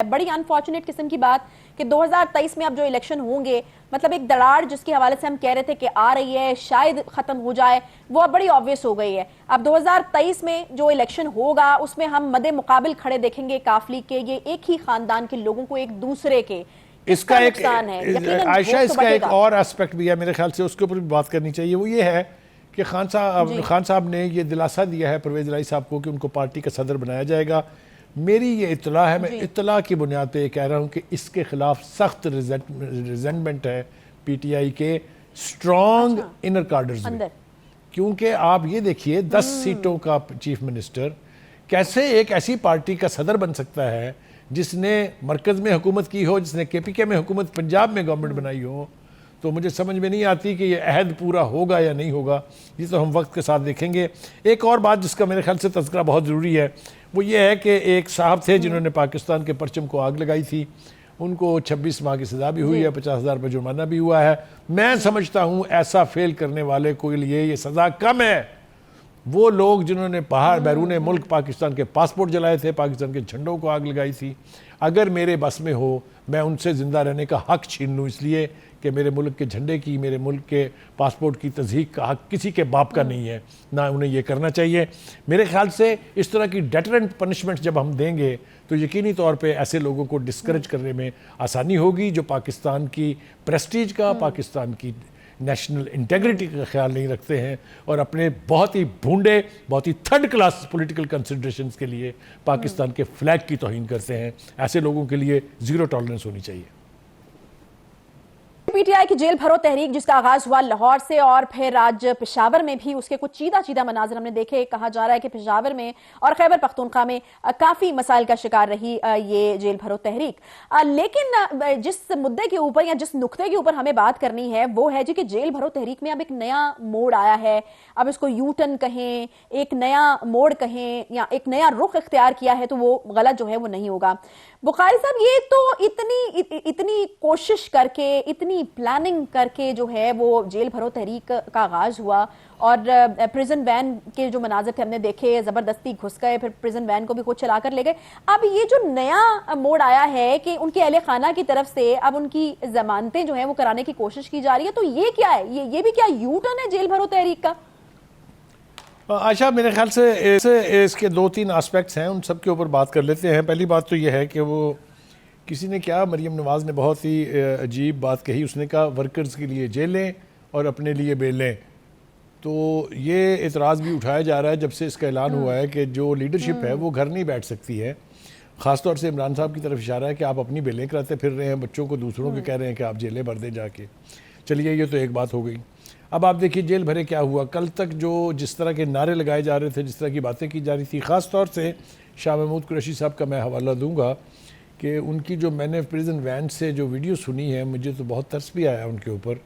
بڑی انفارچونیٹ قسم کی بات کہ 2023 میں اب جو الیکشن ہوں گے، مطلب ایک دراڑ جس کے حوالے سے ہم کہہ رہے تھے کہ آ رہی ہے شاید ختم ہو جائے، وہ اب بڑی آبویس ہو گئی ہے۔ اب 2023 میں جو الیکشن ہوگا اس میں ہم مد مقابل کھڑے دیکھیں گے کافلی کے، یہ ایک ہی خاندان کے لوگوں کو ایک دوسرے کے اس کا ایک عائشہ اس کا ایک اور اسپیکٹ بھی ہے میرے خیال سے، اس کے اوپر بھی بات کرنی چاہیے۔ وہ یہ ہے کہ خان صاحب نے یہ دلاسا دیا ہے پرویز الہی صاحب کو کہ ان کو پارٹی کا صدر بنایا جائے گا۔ میری یہ اطلاع ہے، میں اطلاع کی بنیاد پہ یہ کہہ رہا ہوں کہ اس کے خلاف سخت ریزنٹمنٹ ہے پی ٹی آئی کے سٹرونگ انر کارڈرز میں، کیونکہ آپ یہ دیکھیے 10 سیٹوں کا چیف منسٹر کیسے ایک ایسی پارٹی کا صدر بن سکتا ہے جس نے مرکز میں حکومت کی ہو، جس نے کے پی کے میں حکومت، پنجاب میں گورنمنٹ بنائی ہو۔ تو مجھے سمجھ میں نہیں آتی کہ یہ عہد پورا ہوگا یا نہیں ہوگا، یہ تو ہم وقت کے ساتھ دیکھیں گے۔ ایک اور بات جس کا میرے خیال سے تذکرہ بہت ضروری ہے، وہ یہ ہے کہ ایک صاحب تھے جنہوں نے پاکستان کے پرچم کو آگ لگائی تھی، ان کو 26 ماہ کی سزا بھی ہوئی ہے، 50,000 روپے جرمانہ بھی ہوا ہے۔ میں سمجھتا ہوں ایسا فیل کرنے والے کے لیے یہ سزا کم ہے۔ وہ لوگ جنہوں نے باہر بیرون ملک پاکستان کے پاسپورٹ جلائے تھے، پاکستان کے جھنڈوں کو آگ لگائی تھی، اگر میرے بس میں ہو میں ان سے زندہ رہنے کا حق چھین لوں، اس لیے کہ میرے ملک کے جھنڈے کی، میرے ملک کے پاسپورٹ کی تضحیق کا حق کسی کے باپ کا نہیں ہے، نہ انہیں یہ کرنا چاہیے۔ میرے خیال سے اس طرح کی ڈیٹرنٹ پنشمنٹ جب ہم دیں گے تو یقینی طور پہ ایسے لوگوں کو ڈسکریج کرنے میں آسانی ہوگی جو پاکستان کی پریسٹیج کا، پاکستان کی نیشنل انٹیگریٹی کا خیال نہیں رکھتے ہیں اور اپنے بہت ہی بھونڈے، بہت ہی تھرڈ کلاس پولیٹیکل کنسیڈریشنز کے لیے پاکستان کے فلیگ کی توہین کرتے ہیں۔ ایسے لوگوں کے لیے زیرو ٹالرنس ہونی چاہیے۔ پی ٹی آئی کی جیل بھرو تحریک جس کا آغاز ہوا لاہور سے اور پھر آج پشاور میں بھی اس کے کچھ چیدہ مناظر ہم نے دیکھے۔ کہا جا رہا ہے کہ پشاور میں اور خیبر پختونخوا میں کافی مسائل کا شکار رہی یہ جیل بھرو تحریک، لیکن جس مدعے کے اوپر یا جس نقطے کے اوپر ہمیں بات کرنی ہے وہ ہے جی کہ جیل بھرو تحریک میں اب ایک نیا موڑ آیا ہے۔ اب اس کو یو ٹرن کہیں، ایک نیا موڑ کہیں یا ایک نیا رخ اختیار کیا ہے تو وہ غلط جو ہے وہ نہیں ہوگا۔ بخاری صاحب، یہ تو اتنی کوشش کر کے، اتنی پلاننگ کر کے جو ہے وہ جیل بھرو تحریک کا آغاز ہوا اور پریزن وین کے جو مناظر تھے ہم نے دیکھے، زبردستی گھس گئے، پھر پریزن وین کو بھی خود چلا کر لے گئے۔ اب یہ جو نیا موڑ آیا ہے کہ ان کے اہل خانہ کی طرف سے اب ان کی ضمانتیں جو ہیں وہ کرانے کی کوشش کی جا رہی ہے، تو یہ کیا ہے؟ یہ بھی کیا یو ٹرن ہے جیل بھرو تحریک کا؟ عائشہ، میرے خیال سے اس کے 2-3 آسپیکٹس ہیں، ان سب کے اوپر بات کر لیتے ہیں۔ پہلی بات تو یہ ہے کہ وہ کسی نے کیا، مریم نواز نے بہت ہی عجیب بات کہی، اس نے کہا ورکرز کے لیے جیلیں اور اپنے لیے بیلیں۔ تو یہ اعتراض بھی اٹھایا جا رہا ہے جب سے اس کا اعلان ہوا ہے کہ جو لیڈرشپ ہے وہ گھر نہیں بیٹھ سکتی ہے۔ خاص طور سے عمران صاحب کی طرف اشارہ ہے کہ آپ اپنی بیلیں کراتے پھر رہے ہیں، بچوں کو دوسروں کے کہہ رہے ہیں کہ آپ جیلیں بھر دیں جا کے۔ چلیے، یہ تو ایک بات ہو گئی۔ اب آپ دیکھیے جیل بھرے کیا ہوا۔ کل تک جس طرح کے نعرے لگائے جا رہے تھے، جس طرح کی باتیں کی جا رہی تھی، خاص طور سے شاہ محمود قریشی صاحب کا میں حوالہ دوں گا کہ ان کی جو میں نے پریزن وین سے جو ویڈیو سنی ہے، مجھے تو بہت ترس بھی آیا ان کے اوپر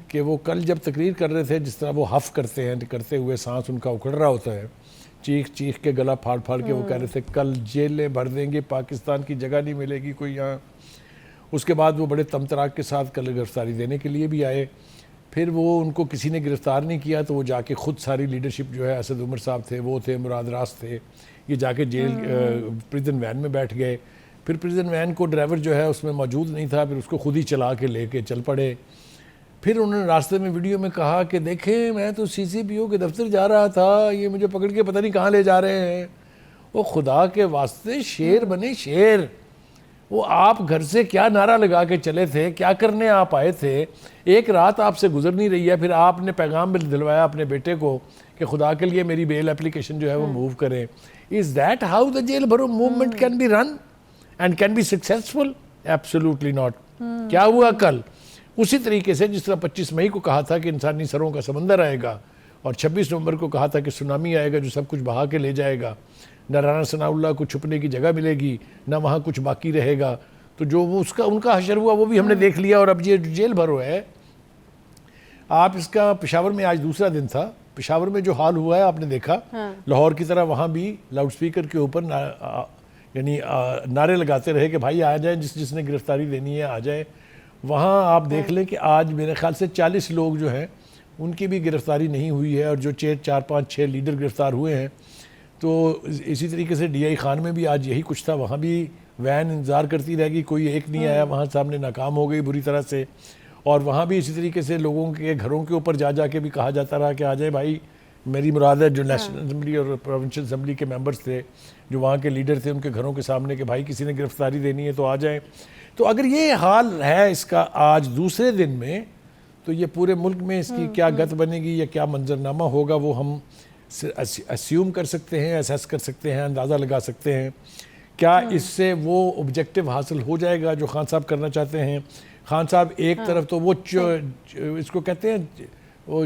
کہ وہ کل جب تقریر کر رہے تھے، جس طرح وہ حف کرتے ہیں، کرتے ہوئے سانس ان کا اکھڑ رہا ہوتا ہے، چیخ کے گلا پھاڑ کے وہ کہہ رہے تھے کل جیلیں بھر دیں گے، پاکستان کی جگہ نہیں ملے گی کوئی یہاں۔ اس کے بعد وہ بڑے تمطراق کے ساتھ کل گرفتاری دینے کے لیے بھی آئے، پھر وہ ان کو کسی نے گرفتار نہیں کیا تو وہ جا کے خود ساری لیڈرشپ جو ہے، اسد عمر صاحب تھے، وہ تھے، مراد راست تھے، یہ جا کے جیل پریزن وین میں بیٹھ گئے۔ پھر پریزن وین کو ڈرائیور جو ہے اس میں موجود نہیں تھا، پھر اس کو خود ہی چلا کے لے کے چل پڑے۔ پھر انہوں نے راستے میں ویڈیو میں کہا کہ دیکھیں میں تو سی سی پی او کے دفتر جا رہا تھا، یہ مجھے پکڑ کے پتہ نہیں کہاں لے جا رہے ہیں۔ وہ خدا کے واسطے شیر بنے شیر، وہ آپ گھر سے کیا نعرہ لگا کے چلے تھے، کیا کرنے آپ آئے تھے؟ ایک رات آپ سے گزر نہیں رہی ہے، پھر آپ نے پیغام بھی دلوایا اپنے بیٹے کو کہ خدا کے لیے میری بیل اپلیکیشن جو ہے وہ موو کریں۔ Is that how the jail bharo movement can be run and can be successful? Absolutely not. کیا ہوا کل؟ اسی طریقے سے جس طرح 25 مئی کو کہا تھا کہ انسانی سروں کا سمندر آئے گا اور 26 نومبر کو کہا تھا کہ سونامی آئے گا جو سب کچھ بہا کے لے جائے گا، نہ رانا ثناء اللہ کو چھپنے کی جگہ ملے گی، نہ وہاں کچھ باقی رہے گا، تو جو ان کا حشر ہوا وہ بھی ہم نے دیکھ لیا۔ اور اب یہ جیل بھرو ہے، آپ اس کا پشاور میں آج دوسرا دن تھا، پشاور میں جو حال ہوا ہے آپ نے دیکھا، لاہور کی طرح وہاں بھی لاؤڈ سپیکر کے اوپر یعنی نعرے لگاتے رہے کہ بھائی آ جائیں، جس نے گرفتاری دینی ہے آ جائیں۔ وہاں آپ دیکھ لیں کہ آج میرے خیال سے 40 لوگ جو ہیں ان کی بھی گرفتاری نہیں ہوئی ہے، اور جو 4-5-6 لیڈر گرفتار ہوئے ہیں۔ تو اسی طریقے سے ڈی آئی خان میں بھی آج یہی کچھ تھا، وہاں بھی وین انتظار کرتی رہ گئی, کوئی ایک نہیں آیا, وہاں سامنے ناکام ہو گئی بری طرح سے. اور وہاں بھی اسی طریقے سے لوگوں کے گھروں کے اوپر جا کے بھی کہا جاتا رہا کہ آ جائے بھائی, میری مراد ہے جو نیشنل اسمبلی اور پروونشل اسمبلی کے ممبرز تھے, جو وہاں کے لیڈر تھے, ان کے گھروں کے سامنے کہ بھائی کسی نے گرفتاری دینی ہے تو آ جائیں. تو اگر یہ حال ہے اس کا آج دوسرے دن میں, تو یہ پورے ملک میں اس کی کیا گت بنے گی یا کیا منظرنامہ ہوگا وہ ہم اسیوم کر سکتے ہیں, اسیس کر سکتے ہیں, اندازہ لگا سکتے ہیں. کیا اس سے وہ آبجیکٹیو حاصل ہو جائے گا جو خان صاحب کرنا چاہتے ہیں؟ خان صاحب ایک طرف تو وہ اس کو کہتے ہیں وہ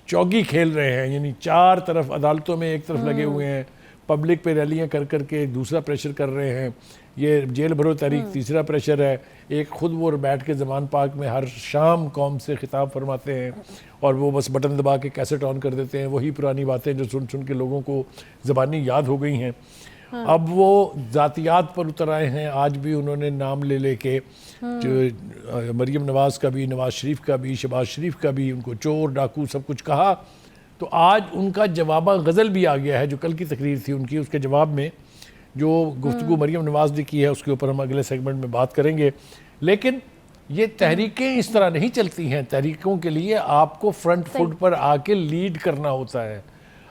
چوگی کھیل رہے ہیں, یعنی چار طرف عدالتوں میں ایک طرف لگے ہوئے ہیں, پبلک پہ ریلیاں کر کے دوسرا پریشر کر رہے ہیں. یہ جیل بھرو تحریک تیسرا پریشر ہے. ایک خود وہ بیٹھ کے زمان پاک میں ہر شام قوم سے خطاب فرماتے ہیں اور وہ بس بٹن دبا کے کیسٹ آن کر دیتے ہیں, وہی پرانی باتیں جو سن کے لوگوں کو زبانی یاد ہو گئی ہیں. اب وہ ذاتیات پر اتر آئے ہیں. آج بھی انہوں نے نام لے کے مریم نواز کا بھی, نواز شریف کا بھی, شہباز شریف کا بھی, ان کو چور ڈاکو سب کچھ کہا. تو آج ان کا جوابہ غزل بھی آ گیا ہے, جو کل کی تقریر تھی ان کی, اس کے جواب میں جو گفتگو مریم نواز نے کی ہے اس کے اوپر ہم اگلے سیگمنٹ میں بات کریں گے. لیکن یہ تحریکیں اس طرح نہیں چلتی ہیں. تحریکوں کے لیے آپ کو فرنٹ فٹ پر آ کے لیڈ کرنا ہوتا ہے.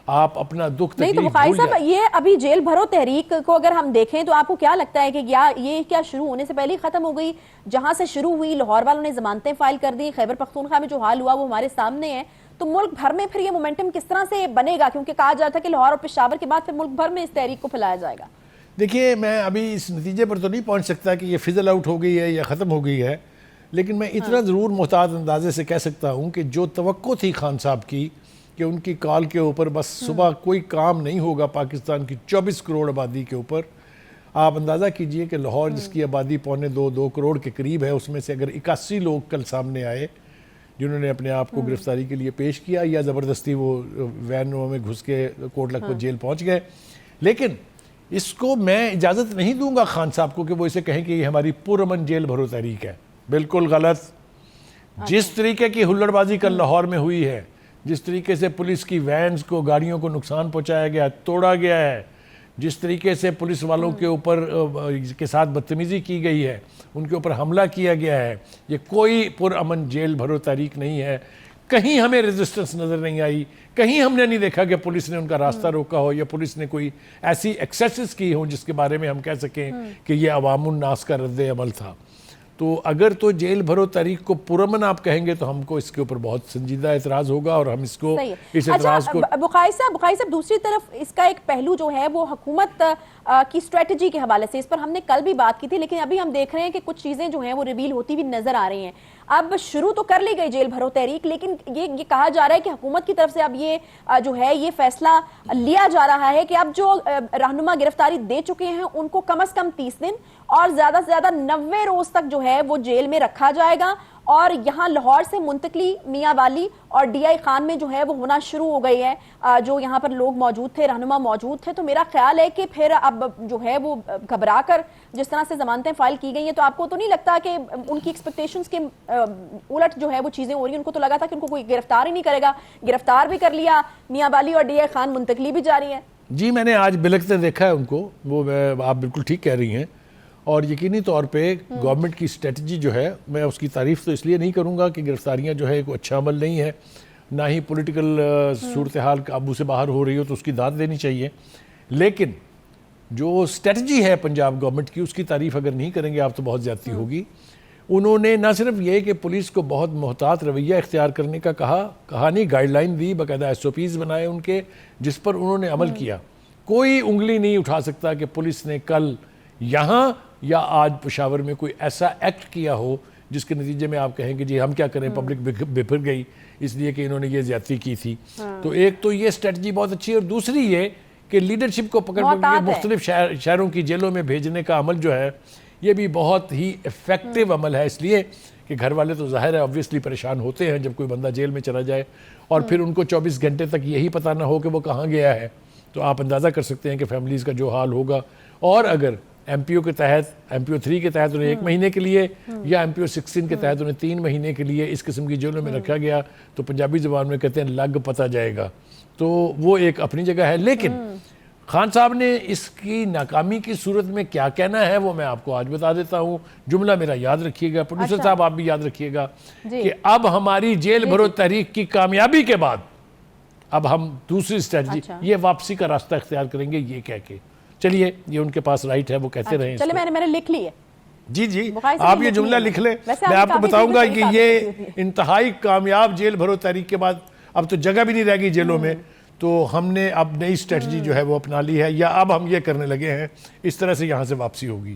آپ اپنا دکھ تکلیف نہیں تو بخاری صاحب, یہ ابھی جیل بھرو تحریک کو اگر ہم دیکھیں تو آپ کو کیا لگتا ہے کہ یہ کیا شروع ہونے سے پہلے ہی ختم ہو گئی؟ جہاں سے شروع ہوئی لاہور والوں نے ضمانتیں فائل کر دی, خیبر پختونخوا میں جو حال ہوا وہ ہمارے سامنے ہے. تو ملک بھر میں پھر یہ مومنٹم کس طرح سے بنے گا؟ کیونکہ کہا جاتا ہے کہ لاہور اور پشاور کے بعد پھر ملک بھر میں اس تحریک کو پھیلایا جائے گا. دیکھیے, میں ابھی اس نتیجے پر تو نہیں پہنچ سکتا کہ یہ فزل آؤٹ ہو گئی ہے یا ختم ہو گئی ہے, لیکن میں اتنا ضرور محتاط اندازے سے کہہ سکتا ہوں کہ جو توقع تھی خان صاحب کی کہ ان کی کال کے اوپر بس صبح کوئی کام نہیں ہوگا پاکستان کی 24 کروڑ آبادی کے اوپر. آپ اندازہ کیجئے کہ لاہور جس کی آبادی پونے 2 کروڑ کے قریب ہے, اس میں سے اگر 81 لوگ کل سامنے آئے جنہوں نے اپنے آپ کو گرفتاری کے لیے پیش کیا یا زبردستی وہ وینوں میں گھس کے کوٹ لکھپت جیل پہنچ گئے. لیکن اس کو میں اجازت نہیں دوں گا خان صاحب کو کہ وہ اسے کہیں کہ یہ ہماری پرامن جیل بھرو تحریک ہے. بالکل غلط. جس طریقے کی ہلڑ بازی کل لاہور میں ہوئی ہے, جس طریقے سے پولیس کی وینز کو, گاڑیوں کو نقصان پہنچایا گیا, توڑا گیا ہے, جس طریقے سے پولیس والوں کے اوپر کے ساتھ بدتمیزی کی گئی ہے, ان کے اوپر حملہ کیا گیا ہے, یہ کوئی پرامن جیل بھرو تحریک نہیں ہے. کہیں ہمیں ریزسٹنس نظر نہیں آئی, کہیں ہم نے نہیں دیکھا کہ پولیس نے ان کا راستہ روکا ہو یا پولیس نے کوئی ایسی ایکسیسز کی ہوں جس کے بارے میں ہم کہہ سکیں کہ یہ عوام الناس کا رد عمل تھا. تو اگر تو جیل بھرو تحریک کو پرامن آپ کہیں گے تو ہم کو اس کے اوپر بہت سنجیدہ اعتراض ہوگا اور ہم اس کو اس اعتراض کو. بخاری صاحب دوسری طرف اس کا ایک پہلو جو ہے وہ حکومت کی اسٹریٹجی کے حوالے سے, اس پر ہم نے کل بھی بات کی تھی, لیکن ابھی ہم دیکھ رہے ہیں کہ کچھ چیزیں جو ہیں وہ ریویل ہوتی بھی نظر آ رہی ہیں. اب شروع تو کر لی گئی جیل بھرو تحریک, لیکن یہ کہا جا رہا ہے کہ حکومت کی طرف سے اب یہ جو ہے یہ فیصلہ لیا جا رہا ہے کہ اب جو رہنما گرفتاری دے چکے ہیں ان کو کم از کم 30 دن اور زیادہ سے زیادہ 90 روز تک جو ہے وہ جیل میں رکھا جائے گا. اور یہاں لاہور سے منتقلی میاں والی اور ڈی آئی خان میں جو ہے وہ ہونا شروع ہو گئی ہے, جو یہاں پر لوگ موجود تھے, رہنما موجود تھے. تو میرا خیال ہے کہ پھر اب جو ہے وہ گھبرا کر جس طرح سے ضمانتیں فائل کی گئی ہیں, تو آپ کو تو نہیں لگتا کہ ان کی ایکسپیکٹیشنز کے الٹ جو ہے وہ چیزیں ہو رہی ہیں؟ ان کو تو لگا تھا کہ ان کو کوئی گرفتار ہی نہیں کرے گا, گرفتار بھی کر لیا, میاں والی اور ڈی آئی خان منتقلی بھی جاری ہے. جی, میں نے آج بلکتے دیکھا ہے ان کو, وہ آپ بالکل ٹھیک کہہ رہی ہیں. اور یقینی طور پہ گورنمنٹ کی اسٹریٹجی جو ہے, میں اس کی تعریف تو اس لیے نہیں کروں گا کہ گرفتاریاں جو ہے کوئی اچھا عمل نہیں ہے, نہ ہی پولیٹیکل صورتحال قابو سے باہر ہو رہی ہو تو اس کی داد دینی چاہیے. لیکن جو اسٹریٹجی ہے پنجاب گورنمنٹ کی, اس کی تعریف اگر نہیں کریں گے آپ تو بہت زیادتی ہوگی. انہوں نے نہ صرف یہ کہ پولیس کو بہت محتاط رویہ اختیار کرنے کا کہا نہیں, گائیڈ لائن دی, باقاعدہ ایس او پیز بنائے ان کے, جس پر انہوں نے عمل کیا. کوئی انگلی نہیں اٹھا سکتا کہ پولیس نے کل یہاں یا آج پشاور میں کوئی ایسا ایکٹ کیا ہو جس کے نتیجے میں آپ کہیں کہ جی ہم کیا کریں, پبلک بپھر گئی اس لیے کہ انہوں نے یہ زیادتی کی تھی. تو ایک تو یہ اسٹریٹجی بہت اچھی ہے, اور دوسری یہ کہ لیڈرشپ کو پکڑ کے مختلف شہروں کی جیلوں میں بھیجنے کا عمل جو ہے یہ بھی بہت ہی ایفیکٹو عمل ہے. اس لیے کہ گھر والے تو ظاہر ہے obviously پریشان ہوتے ہیں جب کوئی بندہ جیل میں چلا جائے, اور پھر ان کو 24 گھنٹے تک یہی پتہ نہ ہو کہ وہ کہاں گیا ہے. تو آپ اندازہ کر سکتے ہیں کہ فیملیز کا جو حال ہوگا. اور اگر ایم پی او کے تحت, ایم پی او 3 کے تحت انہیں 1 مہینے کے لیے, یا ایم پی او 16 کے تحت انہیں 3 مہینے کے لیے اس قسم کی جیلوں میں رکھا گیا, تو پنجابی زبان میں کہتے ہیں لگ پتہ جائے گا. تو وہ ایک اپنی جگہ ہے. لیکن خان صاحب نے اس کی ناکامی کی صورت میں کیا کہنا ہے وہ میں آپ کو آج بتا دیتا ہوں. جملہ میرا یاد رکھیے گا, پروڈیوسر صاحب آپ بھی یاد رکھیے گا کہ اب ہماری جیل بھرو تحریک کی کامیابی کے بعد اب ہم دوسری اسٹریٹجی یہ واپسی کا راستہ اختیار کریں گے, یہ کہہ کے. چلیے یہ ان کے پاس رائٹ ہے, وہ کہتے رہیں. چلے میں نے لکھ لی ہے. جی آپ یہ جملہ لکھ لیں. میں آپ کو بتاؤں گا کہ یہ انتہائی کامیاب جیل بھرو تحریک کے بعد اب تو جگہ بھی نہیں رہ گئی جیلوں میں, تو ہم نے اب نئی اسٹریٹجی جو ہے وہ اپنا لی ہے, یا اب ہم یہ کرنے لگے ہیں, اس طرح سے یہاں سے واپسی ہوگی.